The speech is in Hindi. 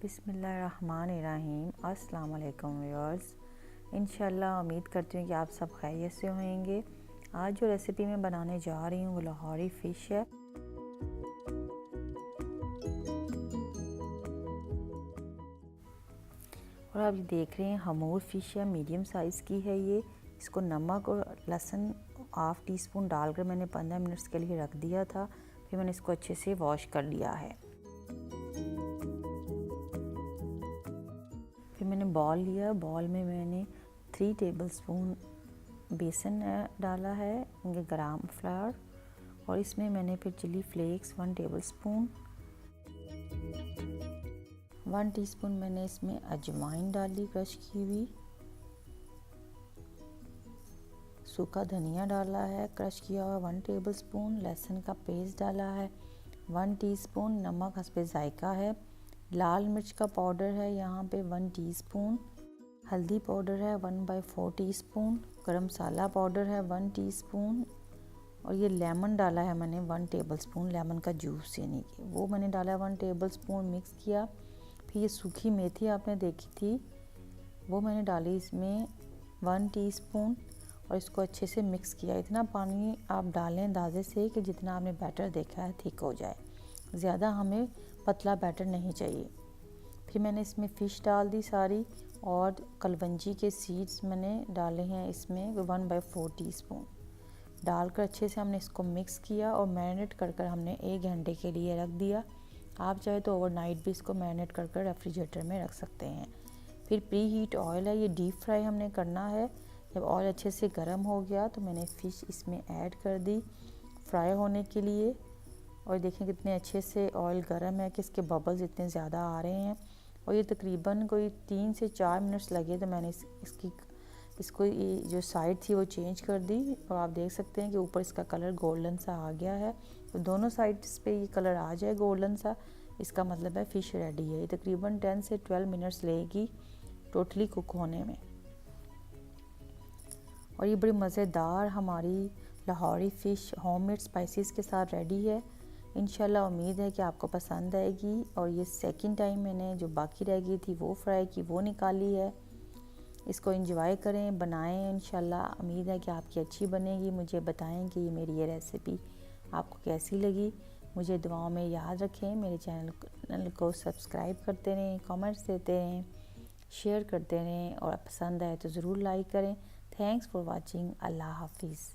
बिस्मिल्लाहिर्रहमानिर्रहीम। अस्सलाम वालेकुम व्यूअर्स। इंशाल्लाह उम्मीद करती हूँ कि आप सब खैरियत से होंगे। आज जो रेसिपी मैं बनाने जा रही हूँ वो लाहौरी फ़िश है। और आप देख रहे हैं हमूर फ़िश है, मीडियम साइज़ की है ये। इसको नमक और लहसुन हाफ़ टी स्पून डालकर मैंने 15 मिनट्स के लिए रख दिया था। फिर मैंने इसको अच्छे से वॉश कर लिया है। फिर मैंने बॉल लिया, बॉल में मैंने 3 टेबलस्पून बेसन डाला है, ग्राम फ्लावर, और इसमें मैंने फिर चिली फ्लेक्स 1 टेबलस्पून, 1 टीस्पून मैंने इसमें अजवाइन डाली क्रश की हुई, सूखा धनिया डाला है क्रश किया हुआ 1 टेबलस्पून, लहसुन का पेस्ट डाला है 1 टीस्पून, नमक हस्बे जायका है, लाल मिर्च का पाउडर है यहाँ पे 1 टीस्पून, हल्दी पाउडर है 1/4 टीस्पून, गरम मसाला पाउडर है 1 टीस्पून, और ये लेमन डाला है मैंने 1 टेबलस्पून, लेमन का जूस यानी कि वो मैंने डाला 1 टेबलस्पून, मिक्स किया। फिर ये सूखी मेथी आपने देखी थी वो मैंने डाली इसमें 1 टीस्पून, और इसको अच्छे से मिक्स किया। इतना पानी आप डालें अंदाजे से कि जितना आपने बैटर देखा है थिक हो जाए, ज़्यादा हमें पतला बैटर नहीं चाहिए। फिर मैंने इसमें फ़िश डाल दी सारी, और कलवंजी के सीड्स मैंने डाले हैं इसमें 1/4 टीस्पून डालकर अच्छे से हमने इसको मिक्स किया और मैरिनेट कर हमने 1 घंटे के लिए रख दिया। आप चाहे तो ओवरनाइट भी इसको मैरिनेट कर रेफ्रिजरेटर में रख सकते हैं। फिर प्री हीट ऑयल है, ये डीप फ्राई हमने करना है। जब ऑयल अच्छे से गर्म हो गया तो मैंने फ़िश इसमें ऐड कर दी फ्राई होने के लिए, और देखें कितने अच्छे से ऑयल गर्म है कि इसके बबल्स इतने ज़्यादा आ रहे हैं। और ये तकरीबन कोई 3 से 4 मिनट्स लगे तो मैंने इसको ये जो साइड थी वो चेंज कर दी, और आप देख सकते हैं कि ऊपर इसका कलर गोल्डन सा आ गया है। तो दोनों साइड्स पे ये कलर आ जाए गोल्डन सा, इसका मतलब है फ़िश रेडी है। ये तकरीबन 10 से 12 मिनट्स लेगी टोटली कुक होने में। और ये बड़ी मज़ेदार हमारी लाहौरी फ़िश होममेड स्पाइसेस के साथ रेडी है। इंशाल्लाह उम्मीद है कि आपको पसंद आएगी। और ये सेकंड टाइम मैंने जो बाकी रह गई थी वो फ्राई की, वो निकाली है। इसको एंजॉय करें, बनाएं। इंशाल्लाह उम्मीद है कि आपकी अच्छी बनेगी। मुझे बताएं कि मेरी ये रेसिपी आपको कैसी लगी। मुझे दुआओं में याद रखें। मेरे चैनल को सब्सक्राइब करते रहें, कमेंट्स देते रहें, शेयर करते रहें, और पसंद आए तो ज़रूर लाइक करें। Thanks for watching. अल्लाह हाफिज़।